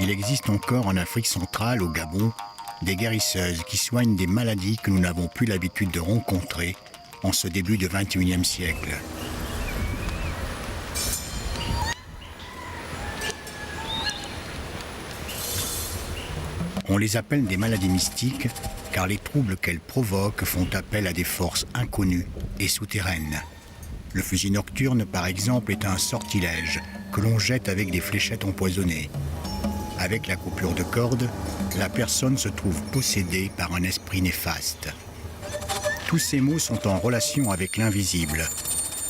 Il existe encore en Afrique centrale, au Gabon, des guérisseuses qui soignent des maladies que nous n'avons plus l'habitude de rencontrer en ce début du XXIe siècle. On les appelle des maladies mystiques car les troubles qu'elles provoquent font appel à des forces inconnues et souterraines. Le fusil nocturne, par exemple, est un sortilège que l'on jette avec des fléchettes empoisonnées. Avec la coupure de corde, la personne se trouve possédée par un esprit néfaste. Tous ces maux sont en relation avec l'invisible,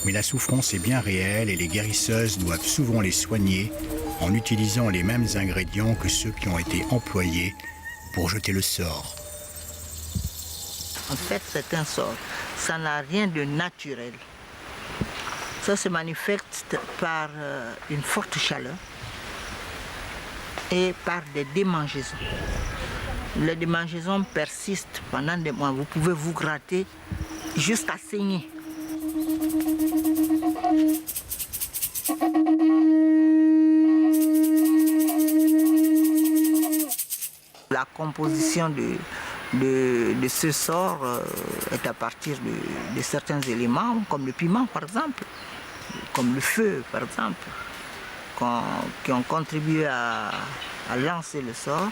mais la souffrance est bien réelle et les guérisseuses doivent souvent les soigner en utilisant les mêmes ingrédients que ceux qui ont été employés pour jeter le sort. En fait, c'est un sort. Ça n'a rien de naturel. Ça se manifeste par une forte chaleur et par des démangeaisons. Les démangeaisons persistent pendant des mois. Vous pouvez vous gratter jusqu'à saigner. La composition de ce sort est à partir de certains éléments, comme le piment par exemple, comme le feu par exemple, qui ont contribué à lancer le sort,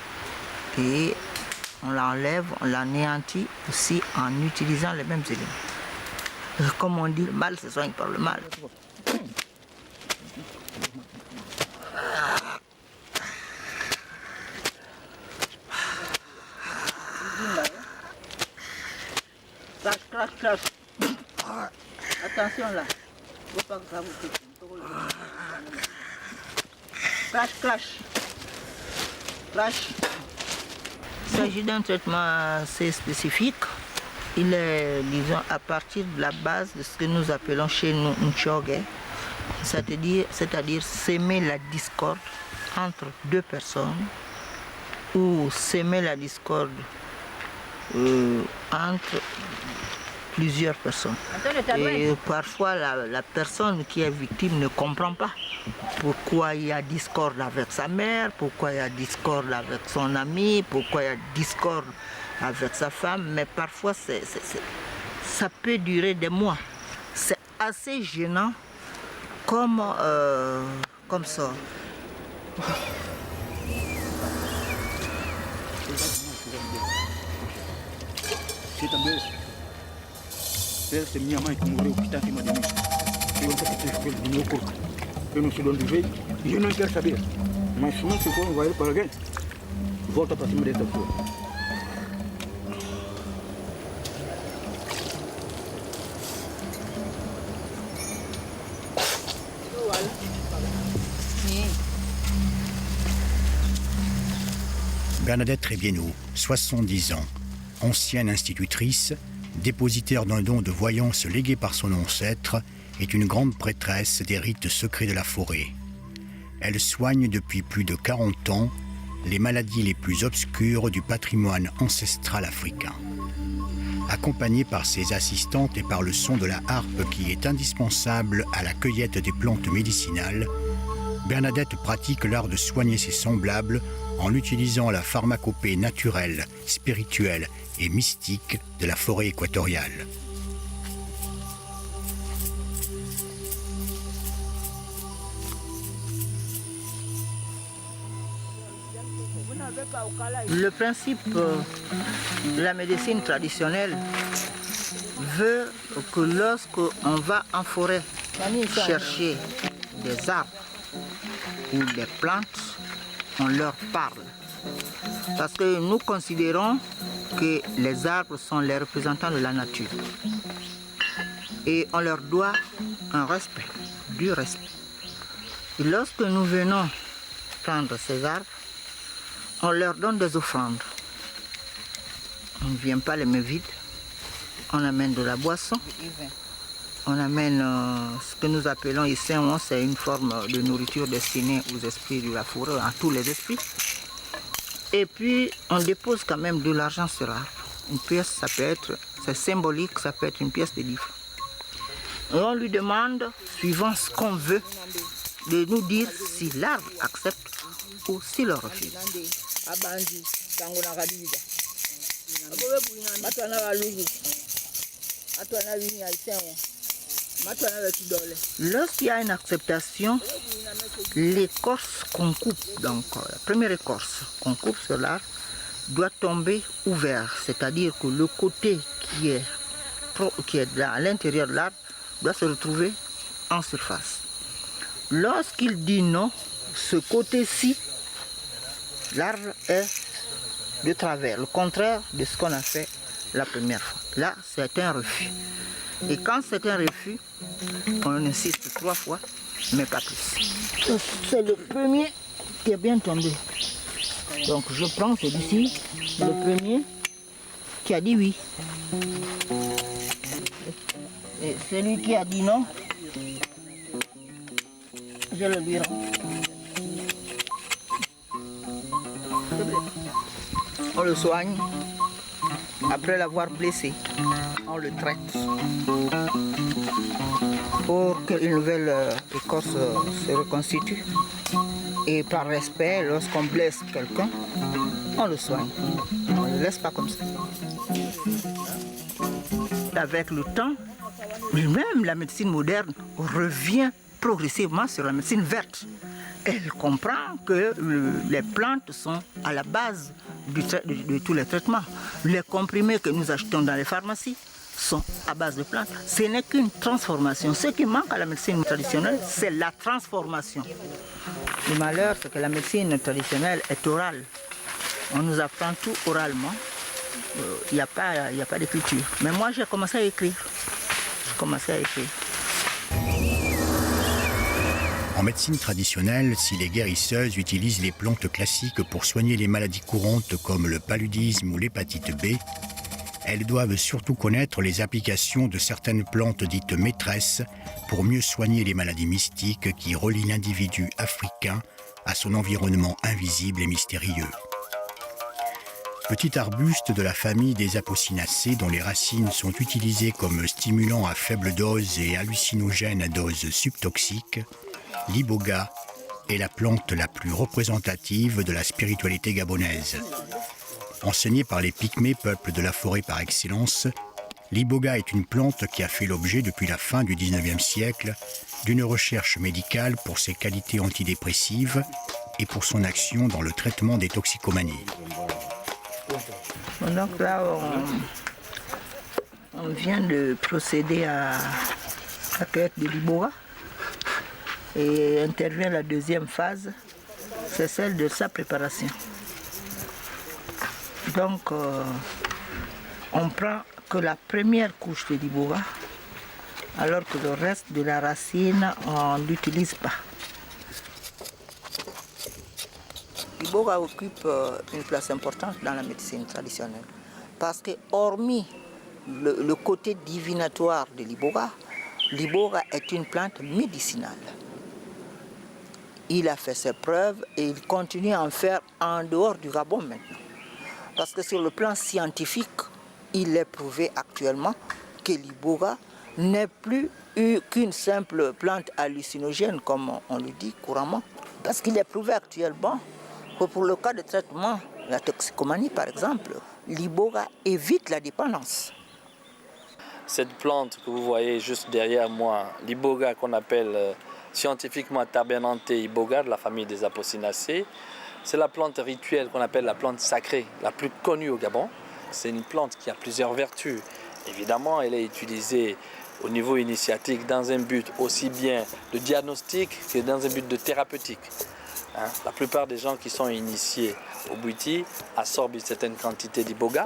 et on l'enlève, on l'anéantit aussi en utilisant les mêmes éléments. Comme on dit, le mal se soigne par le mal. Clash, clash. Attention là. Faut pas que ça vous pique. Clash, clash. Clash. Il s'agit d'un traitement assez spécifique. Il est, disons, à partir de la base de ce que nous appelons chez nous un chogue, c'est-à-dire s'aimer la discorde entre deux personnes ou s'aimer la discorde entre plusieurs personnes. Et parfois la personne qui est victime ne comprend pas pourquoi il y a discorde avec sa mère, pourquoi il y a discorde avec son ami, pourquoi il y a discorde avec sa femme, mais parfois ça peut durer des mois. C'est assez gênant comme ça. Se minha mãe que morreu, que está acima de mim. Eu nunca fiz coisa do meu corpo. Eu não sou dono do veio e eu não quero saber. Mas se não for vai para alguém, volta para cima dessa pessoa. Bernadette Rebieno, 70 ans, ancienne institutrice, dépositaire d'un don de voyance légué par son ancêtre, est une grande prêtresse des rites secrets de la forêt. Elle soigne depuis plus de 40 ans les maladies les plus obscures du patrimoine ancestral africain. Accompagnée par ses assistantes et par le son de la harpe qui est indispensable à la cueillette des plantes médicinales, Bernadette pratique l'art de soigner ses semblables en utilisant la pharmacopée naturelle, spirituelle et mystique de la forêt équatoriale. Le principe de la médecine traditionnelle veut que lorsqu'on va en forêt chercher des arbres ou des plantes, on leur parle. Parce que nous considérons que les arbres sont les représentants de la nature. Et on leur doit un respect, du respect. Et lorsque nous venons prendre ces arbres, on leur donne des offrandes. On ne vient pas les mains vides. On amène de la boisson. On amène ce que nous appelons ici, c'est une forme de nourriture destinée aux esprits de la forêt, à tous les esprits. Et puis, on dépose quand même de l'argent sur l'arbre. Une pièce, ça peut être, c'est symbolique, ça peut être une pièce de livre. Et on lui demande, suivant ce qu'on veut, de nous dire si l'arbre accepte ou s'il le refuse. Lorsqu'il y a une acceptation, l'écorce qu'on coupe, donc la première écorce qu'on coupe sur l'arbre, doit tomber ouvert, c'est-à-dire que le côté qui est à l'intérieur de l'arbre doit se retrouver en surface. Lorsqu'il dit non, ce côté-ci, l'arbre est de travers, le contraire de ce qu'on a fait la première fois. Là, c'est un refus. Et quand c'est un refus, on insiste 3 fois, mais pas plus. C'est le premier qui est bien tombé. Donc je prends celui-ci, le premier qui a dit oui. Et celui qui a dit non, je le lui rends. On le soigne. Après l'avoir blessé, on le traite pour qu'une nouvelle écorce se reconstitue. Et par respect, lorsqu'on blesse quelqu'un, on le soigne. On ne le laisse pas comme ça. Avec le temps, même la médecine moderne revient progressivement sur la médecine verte. Elle comprend que les plantes sont à la base de tous les traitements. Les comprimés que nous achetons dans les pharmacies sont à base de plantes. Ce n'est qu'une transformation. Ce qui manque à la médecine traditionnelle, c'est la transformation. Le malheur, c'est que la médecine traditionnelle est orale. On nous apprend tout oralement. Il n'y a pas d'écriture. Mais moi, j'ai commencé à écrire. En médecine traditionnelle, si les guérisseuses utilisent les plantes classiques pour soigner les maladies courantes comme le paludisme ou l'hépatite B, elles doivent surtout connaître les applications de certaines plantes dites maîtresses pour mieux soigner les maladies mystiques qui relient l'individu africain à son environnement invisible et mystérieux. Petit arbuste de la famille des Apocynaceae dont les racines sont utilisées comme stimulants à faible dose et hallucinogènes à dose subtoxique, l'iboga est la plante la plus représentative de la spiritualité gabonaise. Enseignée par les Pygmées, peuple de la forêt par excellence, l'iboga est une plante qui a fait l'objet depuis la fin du XIXe siècle d'une recherche médicale pour ses qualités antidépressives et pour son action dans le traitement des toxicomanies. Donc là, on vient de procéder à la cueillette de l'iboga. Et intervient la deuxième phase, c'est celle de sa préparation. Donc, on prend que la première couche de l'iboga, alors que le reste de la racine, on ne l'utilise pas. L'iboga occupe une place importante dans la médecine traditionnelle, parce que hormis le côté divinatoire de l'iboga est une plante médicinale. Il a fait ses preuves et il continue à en faire en dehors du Gabon maintenant. Parce que sur le plan scientifique, il est prouvé actuellement que l'iboga n'est plus qu'une simple plante hallucinogène, comme on le dit couramment. Parce qu'il est prouvé actuellement que pour le cas de traitement, la toxicomanie par exemple, l'iboga évite la dépendance. Cette plante que vous voyez juste derrière moi, l'iboga qu'on appelle scientifiquement Tabenante iboga de la famille des Apocynaceae, c'est la plante rituelle qu'on appelle la plante sacrée, la plus connue au Gabon. C'est une plante qui a plusieurs vertus. Évidemment, elle est utilisée au niveau initiatique dans un but aussi bien de diagnostic que dans un but de thérapeutique. La plupart des gens qui sont initiés au Bwiti absorbent une certaine quantité d'iboga,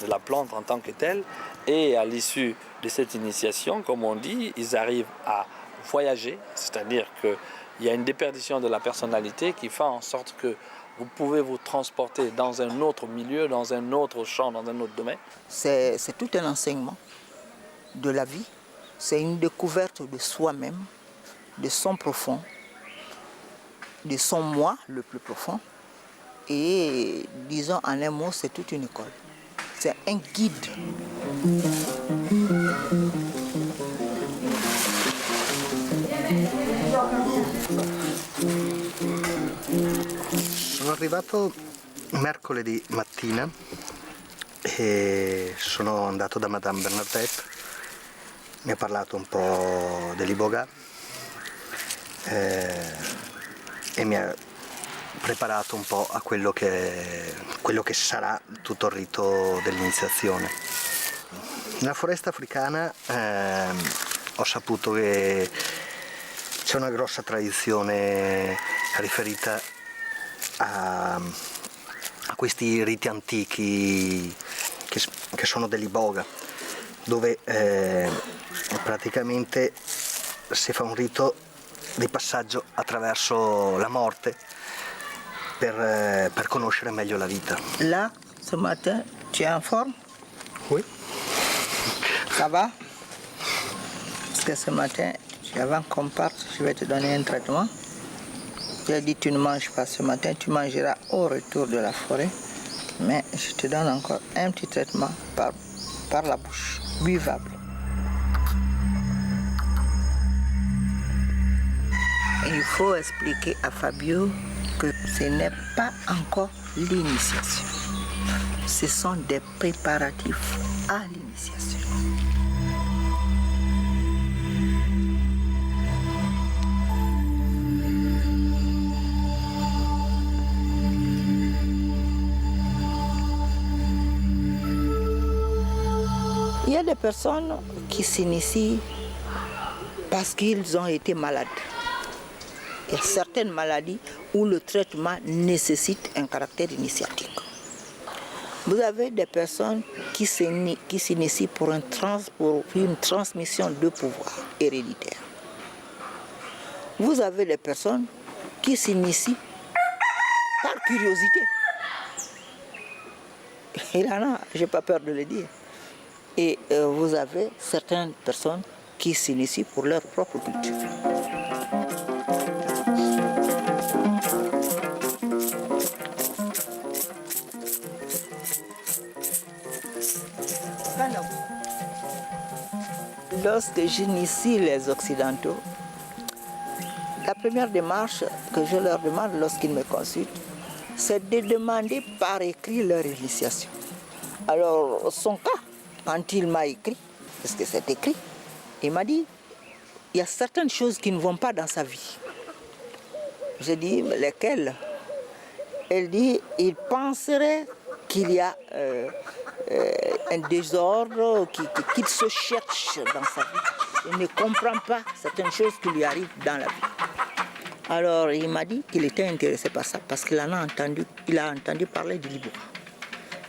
de la plante en tant que telle, et à l'issue de cette initiation, comme on dit, ils arrivent à voyager, c'est-à-dire qu'il y a une déperdition de la personnalité qui fait en sorte que vous pouvez vous transporter dans un autre milieu, dans un autre champ, dans un autre domaine. C'est tout un enseignement de la vie, c'est une découverte de soi-même, de son profond, de son moi le plus profond, et disons en un mot, c'est toute une école. C'est un guide. Sono arrivato mercoledì mattina e sono andato da Madame Bernadette, mi ha parlato un po' dell'Iboga e mi ha preparato un po' a quello che sarà tutto il rito dell'iniziazione. Nella foresta africana ho saputo che c'è una grossa tradizione riferita a questi riti antichi che sono dell'Iboga, dove praticamente si fa un rito di passaggio attraverso la morte per conoscere meglio la vita. Là, ce matin, tu es en forme? Oui. Ça va? Parce que ce matin, avant qu'on parte, je vais te donner un traitement. Tu as dit tu ne manges pas ce matin, tu mangeras au retour de la forêt. Mais je te donne encore un petit traitement par la bouche, buvable. Il faut expliquer à Fabio que ce n'est pas encore l'initiation. Ce sont des préparatifs à l'initiation. Il y a des personnes qui s'initient parce qu'ils ont été malades. Il y a certaines maladies où le traitement nécessite un caractère initiatique. Vous avez des personnes qui s'initient pour une transmission de pouvoir héréditaire. Vous avez des personnes qui s'initient par curiosité. Il y en a, je n'ai pas peur de le dire. Et vous avez certaines personnes qui s'initient pour leur propre culture. Lorsque j'initie les Occidentaux, la première démarche que je leur demande lorsqu'ils me consultent, c'est de demander par écrit leur initiation. Alors, son cas, quand il m'a écrit, parce que c'est écrit, il m'a dit, il y a certaines choses qui ne vont pas dans sa vie. J'ai dit, lesquelles? Elle dit, il penserait qu'il y a un désordre, qu'il se cherche dans sa vie. Il ne comprend pas certaines choses qui lui arrivent dans la vie. Alors il m'a dit qu'il était intéressé par ça parce qu'il a entendu parler de l'Iboga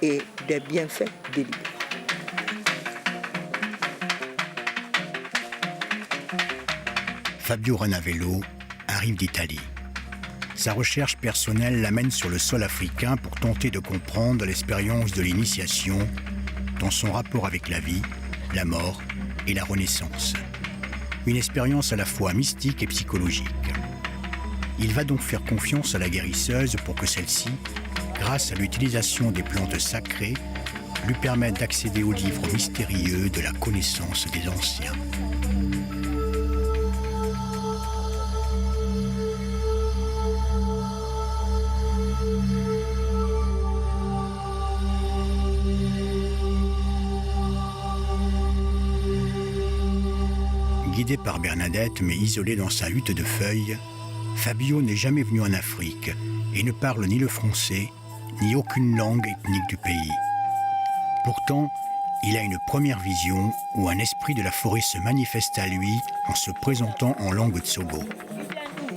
et des bienfaits de l'Iboga. Fabio Ranavello arrive d'Italie. Sa recherche personnelle l'amène sur le sol africain pour tenter de comprendre l'expérience de l'initiation dans son rapport avec la vie, la mort et la renaissance. Une expérience à la fois mystique et psychologique. Il va donc faire confiance à la guérisseuse pour que celle-ci, grâce à l'utilisation des plantes sacrées, lui permette d'accéder aux livres mystérieux de la connaissance des anciens. Guidé par Bernadette, mais isolé dans sa hutte de feuilles, Fabio n'est jamais venu en Afrique et ne parle ni le français, ni aucune langue ethnique du pays. Pourtant, il a une première vision où un esprit de la forêt se manifeste à lui en se présentant en langue Tsogo.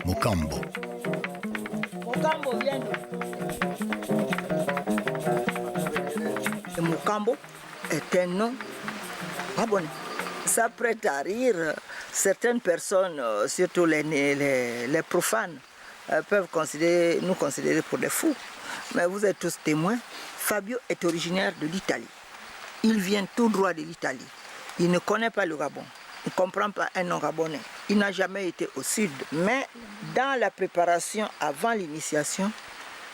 Mokambo. Mokambo vient d'où? Mokambo est un nom gabonais. Ça prête à rire. Certaines personnes, surtout les profanes, peuvent nous considérer pour des fous. Mais vous êtes tous témoins. Fabio est originaire de l'Italie. Il vient tout droit de l'Italie. Il ne connaît pas le Gabon. Il ne comprend pas un nom gabonais. Il n'a jamais été au sud. Mais dans la préparation avant l'initiation,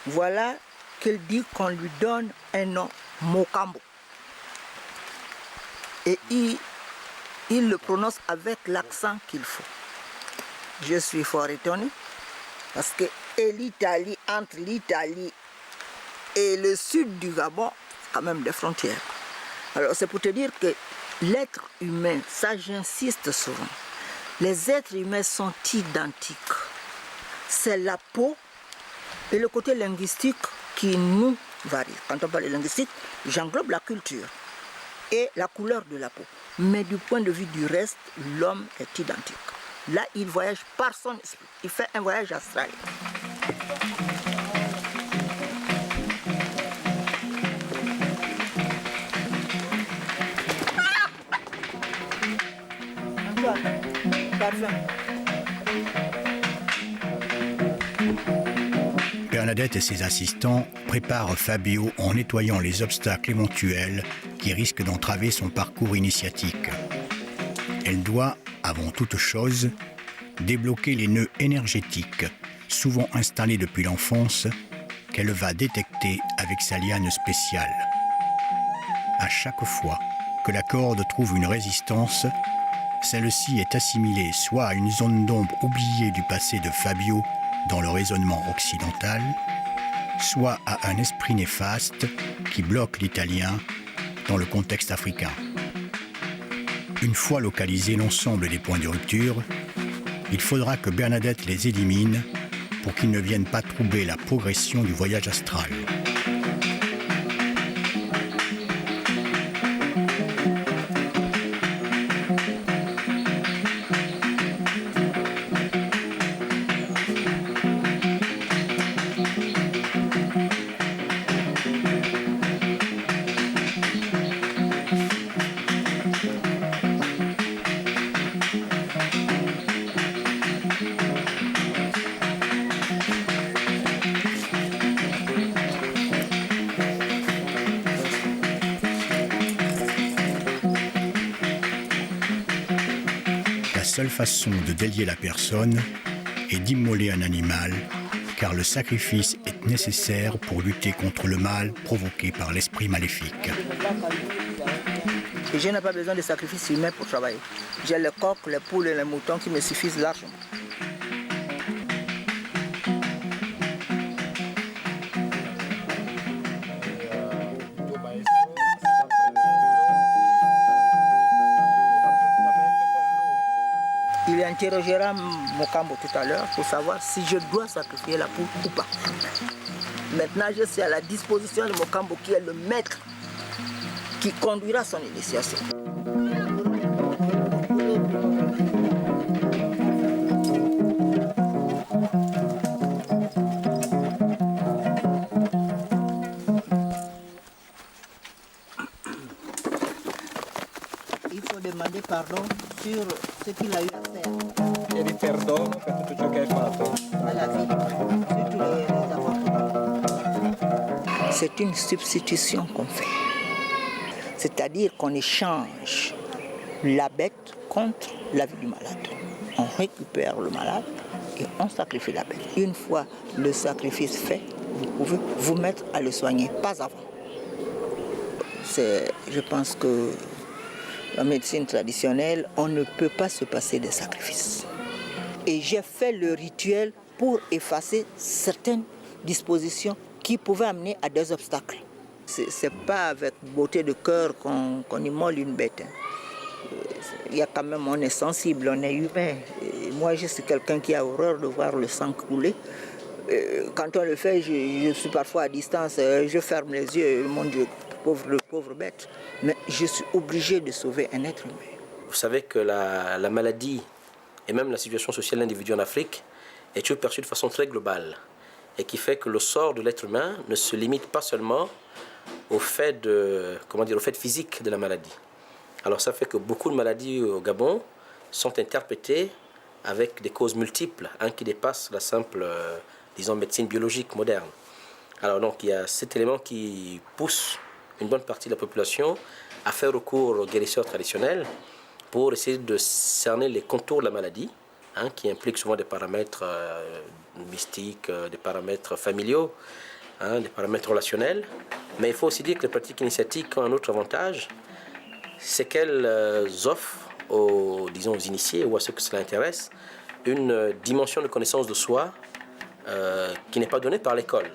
voilà qu'il dit qu'on lui donne un nom Mokambo. Et il le prononce avec l'accent qu'il faut. Je suis fort étonné parce que et l'Italie, entre l'Italie et le sud du Gabon, quand même des frontières. Alors c'est pour te dire que l'être humain, ça j'insiste souvent, les êtres humains sont identiques. C'est la peau et le côté linguistique qui nous varie. Quand on parle de linguistique, j'englobe la culture et la couleur de la peau. Mais du point de vue du reste, l'homme est identique. Là, il voyage par son esprit. Il fait un voyage astral. Antoine, parfum. Bernadette et ses assistants préparent Fabio en nettoyant les obstacles éventuels qui risquent d'entraver son parcours initiatique. Elle doit, avant toute chose, débloquer les nœuds énergétiques, souvent installés depuis l'enfance, qu'elle va détecter avec sa liane spéciale. À chaque fois que la corde trouve une résistance, celle-ci est assimilée soit à une zone d'ombre oubliée du passé de Fabio dans le raisonnement occidental, soit à un esprit néfaste qui bloque l'italien dans le contexte africain. Une fois localisé l'ensemble des points de rupture, il faudra que Bernadette les élimine pour qu'ils ne viennent pas troubler la progression du voyage astral. La seule façon de délier la personne est d'immoler un animal, car le sacrifice est nécessaire pour lutter contre le mal provoqué par l'esprit maléfique. Et je n'ai pas besoin de sacrifices humains pour travailler. J'ai les coqs, les poules et les moutons qui me suffisent largement. Il interrogera Mokambo tout à l'heure pour savoir si je dois sacrifier la poule ou pas. Maintenant, je suis à la disposition de Mokambo qui est le maître qui conduira son initiation. Il faut demander pardon sur ce qu'il a eu à faire. Chiedi perdono per tutto ciò che hai fatto. À la vie, surtout les avortements. C'est une substitution qu'on fait. C'est-à-dire qu'on échange la bête contre la vie du malade. On récupère le malade et on sacrifie la bête. Une fois le sacrifice fait, vous pouvez vous mettre à le soigner, pas avant. Je pense que la médecine traditionnelle, on ne peut pas se passer des sacrifices. Et j'ai fait le rituel pour effacer certaines dispositions qui pouvaient amener à des obstacles. C'est pas avec beauté de cœur qu'on immole une bête. Il y a quand même, on est sensible, on est humain. Et moi, je suis quelqu'un qui a horreur de voir le sang couler. Quand on le fait, je suis parfois à distance, je ferme les yeux, mon Dieu, pauvre bête. Mais je suis obligé de sauver un être humain. Vous savez que la maladie et même la situation sociale de l'individu en Afrique est toujours perçue de façon très globale et qui fait que le sort de l'être humain ne se limite pas seulement au fait physique de la maladie. Alors ça fait que beaucoup de maladies au Gabon sont interprétées avec des causes multiples, qui dépassent la simple, médecine biologique moderne. Alors donc il y a cet élément qui pousse une bonne partie de la population à faire recours aux guérisseurs traditionnels pour essayer de cerner les contours de la maladie, qui impliquent souvent des paramètres mystiques, des paramètres familiaux, des paramètres relationnels. Mais il faut aussi dire que les pratiques initiatiques ont un autre avantage, c'est qu'elles offrent aux initiés ou à ceux que cela intéresse une dimension de connaissance de soi qui n'est pas donné par l'école.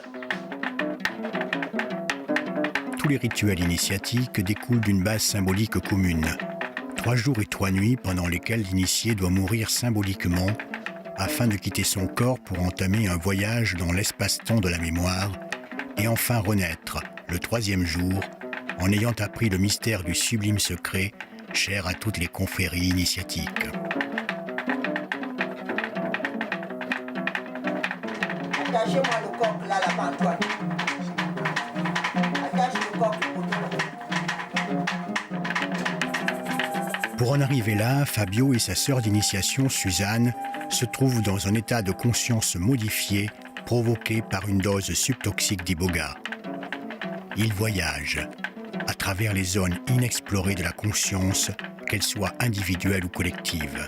Tous les rituels initiatiques découlent d'une base symbolique commune. 3 jours et 3 nuits pendant lesquels l'initié doit mourir symboliquement afin de quitter son corps pour entamer un voyage dans l'espace-temps de la mémoire et enfin renaître le 3e jour en ayant appris le mystère du sublime secret cher à toutes les confréries initiatiques. Attachez-moi le coq là, là-bas, Antoine. Attache le coq. Pour en arriver là, Fabio et sa sœur d'initiation, Suzanne, se trouvent dans un état de conscience modifié provoqué par une dose subtoxique d'iboga. Ils voyagent à travers les zones inexplorées de la conscience, qu'elles soient individuelles ou collectives.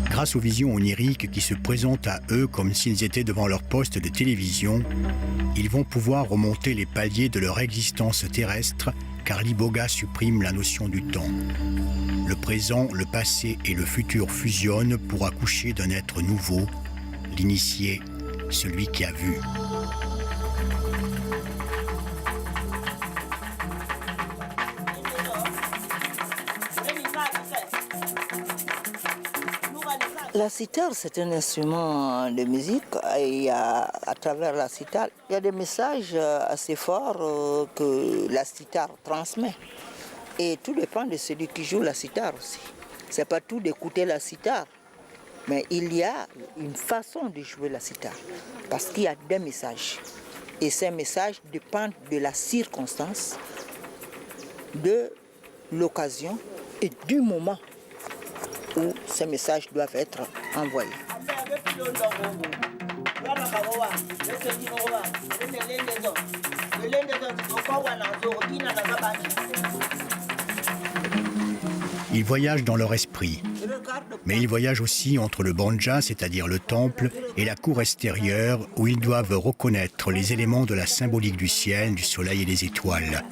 Grâce aux visions oniriques qui se présentent à eux comme s'ils étaient devant leur poste de télévision, ils vont pouvoir remonter les paliers de leur existence terrestre car l'iboga supprime la notion du temps. Le présent, le passé et le futur fusionnent pour accoucher d'un être nouveau, l'initié, celui qui a vu. La cithare, c'est un instrument de musique et à travers la cithare, il y a des messages assez forts que la cithare transmet. Et tout dépend de celui qui joue la cithare aussi. C'est pas tout d'écouter la cithare, mais il y a une façon de jouer la cithare parce qu'il y a des messages. Et ces messages dépendent de la circonstance, de l'occasion et du moment où ces messages doivent être envoyés. Ils voyagent dans leur esprit, mais ils voyagent aussi entre le banja, c'est-à-dire le temple, et la cour extérieure où ils doivent reconnaître les éléments de la symbolique du ciel, du soleil et des étoiles,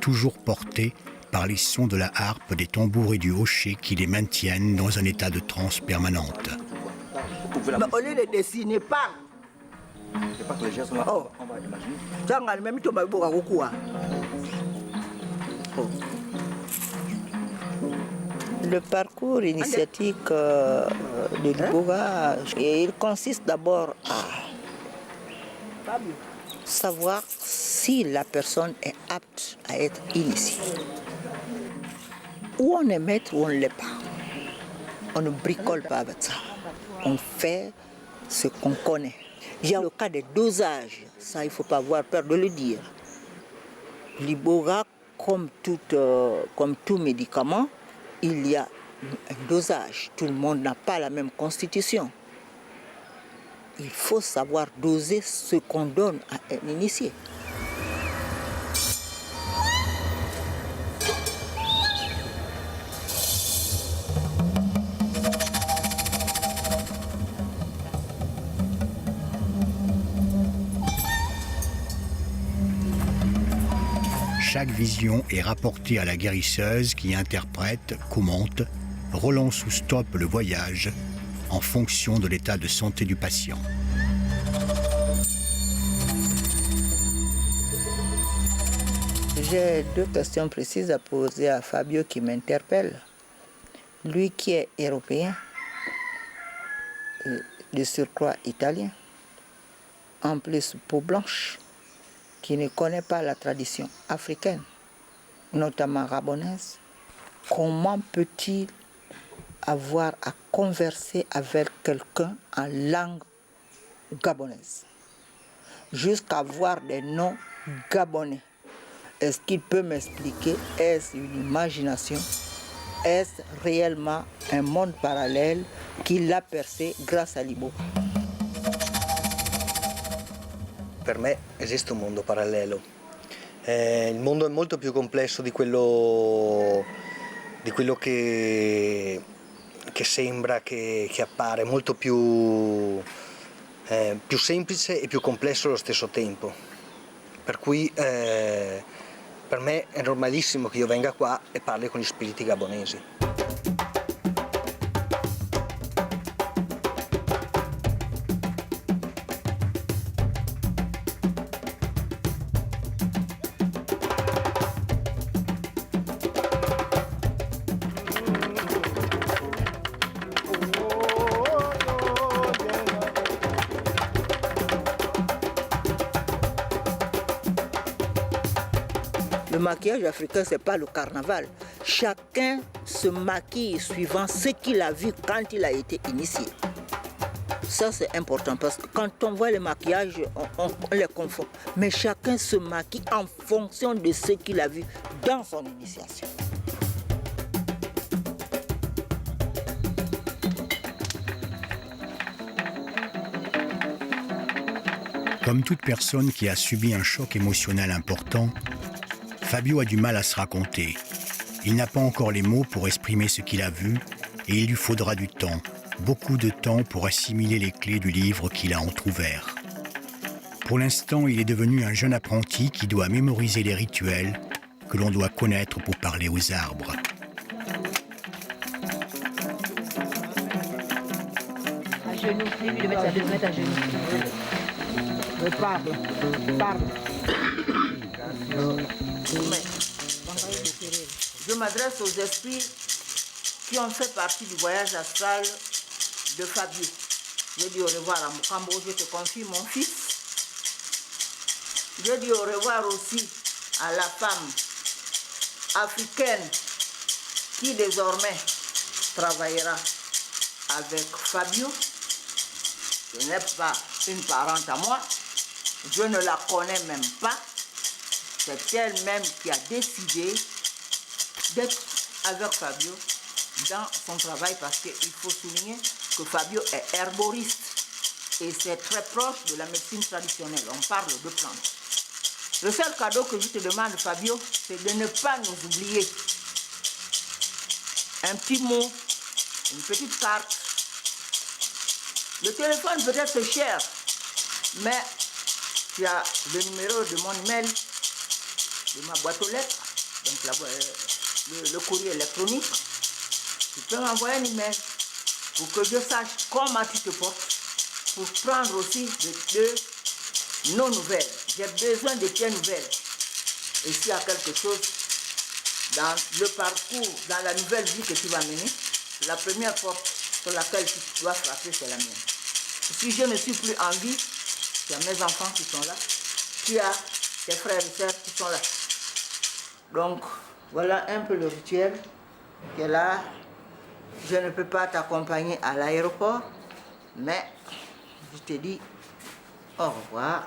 toujours portés par les sons de la harpe, des tambours et du hocher qui les maintiennent dans un état de transe permanente. Mais au lieu de dessiner pas. C'est pas que les gestes, on va imaginer. Le parcours initiatique de l'iboga, il consiste d'abord à savoir si la personne est apte à être initiée. Ou on est maître ou on ne l'est pas. On ne bricole pas avec ça. On fait ce qu'on connaît. Il y a le cas des dosages, ça il ne faut pas avoir peur de le dire. L'iboga, comme tout médicament, il y a un dosage. Tout le monde n'a pas la même constitution. Il faut savoir doser ce qu'on donne à un initié. Chaque vision est rapportée à la guérisseuse qui interprète, commente, relance ou stoppe le voyage en fonction de l'état de santé du patient. J'ai 2 questions précises à poser à Fabio qui m'interpelle. Lui qui est européen, de surcroît italien, en plus peau blanche, qui ne connaît pas la tradition africaine, notamment gabonaise, comment peut-il avoir à converser avec quelqu'un en langue gabonaise, jusqu'à avoir des noms gabonais? Est-ce qu'il peut m'expliquer, est-ce une imagination, est-ce réellement un monde parallèle qu'il a percé grâce à l'iboga? Per me esiste un mondo parallelo. Il mondo è molto più complesso di quello che sembra, che appare, molto più semplice e più complesso allo stesso tempo. Per cui per me è normalissimo che io venga qua e parli con gli spiriti gabonesi. Le maquillage africain, ce n'est pas le carnaval. Chacun se maquille suivant ce qu'il a vu quand il a été initié. Ça, c'est important parce que quand on voit les maquillages, on les confond. Mais chacun se maquille en fonction de ce qu'il a vu dans son initiation. Comme toute personne qui a subi un choc émotionnel important, Fabio a du mal à se raconter. Il n'a pas encore les mots pour exprimer ce qu'il a vu et il lui faudra du temps, beaucoup de temps pour assimiler les clés du livre qu'il a entrouvert. Pour l'instant, il est devenu un jeune apprenti qui doit mémoriser les rituels que l'on doit connaître pour parler aux arbres. À genoux, de mettre à genoux. Parle. Je m'adresse aux esprits qui ont fait partie du voyage astral de Fabio. Je dis au revoir à Mukambo, je te confie mon fils. Je dis au revoir aussi à la femme africaine qui désormais travaillera avec Fabio. Ce n'est pas une parente à moi, je ne la connais même pas. C'est elle-même qui a décidé d'être avec Fabio dans son travail parce qu'il faut souligner que Fabio est herboriste et c'est très proche de la médecine traditionnelle. On parle de plantes. Le seul cadeau que je te demande, Fabio, c'est de ne pas nous oublier. Un petit mot, une petite carte. Le téléphone peut être cher, mais tu as le numéro de mon email, de ma boîte aux lettres, donc le courrier électronique. Tu peux m'envoyer un email pour que je sache comment tu te portes, pour prendre aussi de nos nouvelles. J'ai besoin de tes nouvelles. Et s'il y a quelque chose dans le parcours, dans la nouvelle vie que tu vas mener, la première porte sur laquelle tu dois frapper, c'est la mienne. Si je ne suis plus en vie, tu as mes enfants qui sont là, tu as tes frères et sœurs qui sont là. Donc, voilà un peu le rituel qui est là. Je ne peux pas t'accompagner à l'aéroport, mais je te dis au revoir.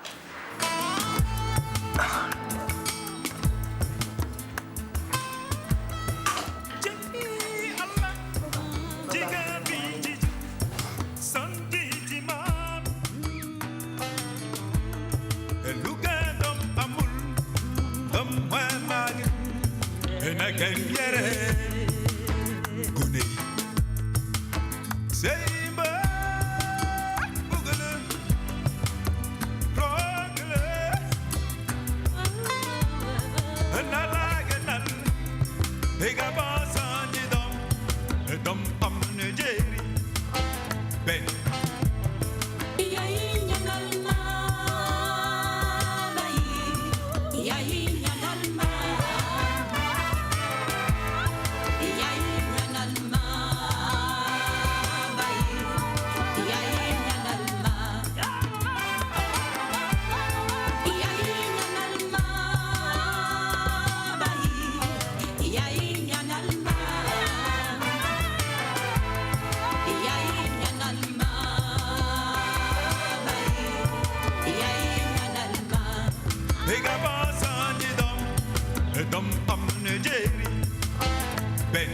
Ben